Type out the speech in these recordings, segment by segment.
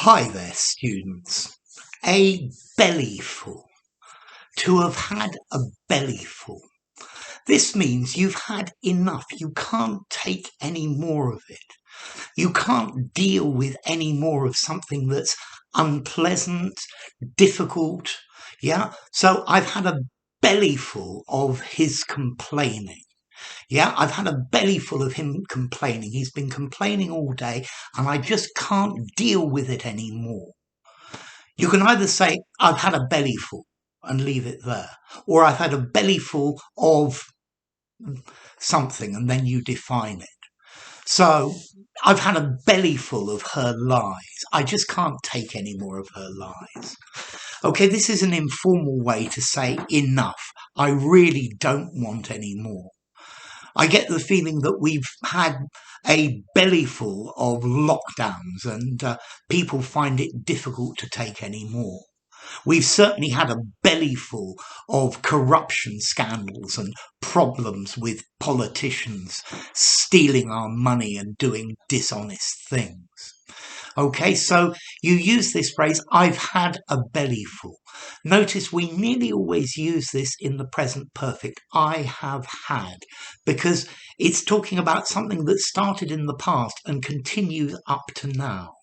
Hi there, students. A bellyful. To have had a bellyful. This means you've had enough. You can't take any more of it. You can't deal with any more of something that's unpleasant, difficult. Yeah. So I've had a bellyful of his complaining. Yeah, I've had a belly full of him complaining. He's been complaining all day and I just can't deal with it anymore. You can either say, I've had a belly full and leave it there, or I've had a belly full of something and then you define it. So I've had a belly full of her lies. I just can't take any more of her lies. Okay, this is an informal way to say enough. I really don't want any more. I get the feeling that we've had a bellyful of lockdowns and people find it difficult to take any more. We've certainly had a bellyful of corruption scandals and problems with politicians stealing our money and doing dishonest things. Okay, so you use this phrase, I've had a bellyful. Notice we nearly always use this in the present perfect, I have had, because it's talking about something that started in the past and continues up to now.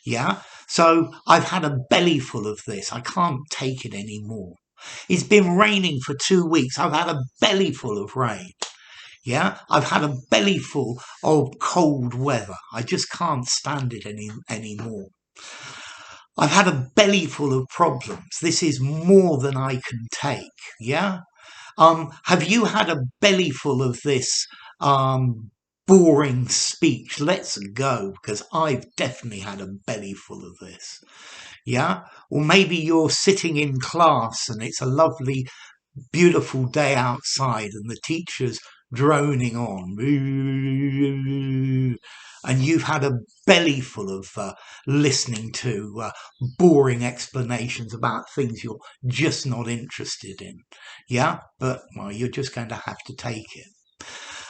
Yeah, so I've had a bellyful of this. I can't take it anymore. It's been raining for 2 weeks. I've had a bellyful of rain. Yeah, I've had a bellyful of cold weather. I just can't stand it anymore. I've had a bellyful of problems. This is more than I can take. Yeah. Have you had a bellyful of this boring speech? Let's go, because I've definitely had a bellyful of this. Yeah. Or maybe you're sitting in class and it's a lovely, beautiful day outside and the teacher's droning on and you've had a bellyful of listening to boring explanations about things you're just not interested in. Yeah, but well, you're just going to have to take it.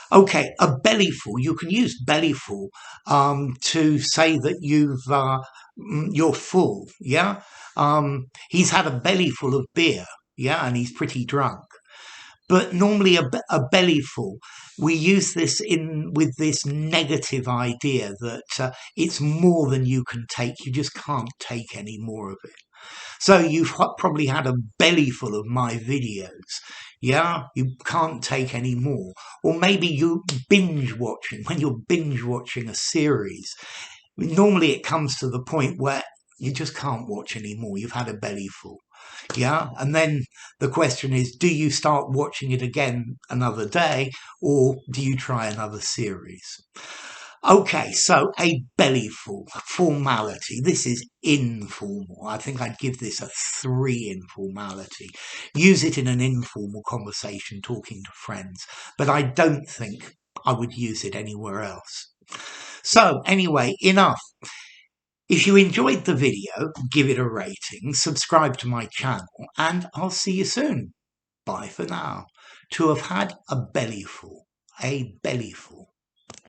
Okay, a bellyful. You can use bellyful to say that you're full. Yeah, he's had a bellyful of beer. Yeah, and he's pretty drunk. But normally a bellyful, we use this with this negative idea that it's more than you can take. You just can't take any more of it. So you've probably had a bellyful of my videos. Yeah, you can't take any more. Or maybe you binge watching. When you're binge watching a series, normally it comes to the point where you just can't watch anymore. You've had a bellyful. Yeah, and then the question is, do you start watching it again another day, or do you try another series? Okay, so a bellyful, formality. This is informal. I think I'd give this a 3 informality. Use it in an informal conversation, talking to friends, but I don't think I would use it anywhere else. So anyway, enough. If you enjoyed the video, give it a rating, subscribe to my channel, and I'll see you soon. Bye for now. To have had a bellyful, a bellyful.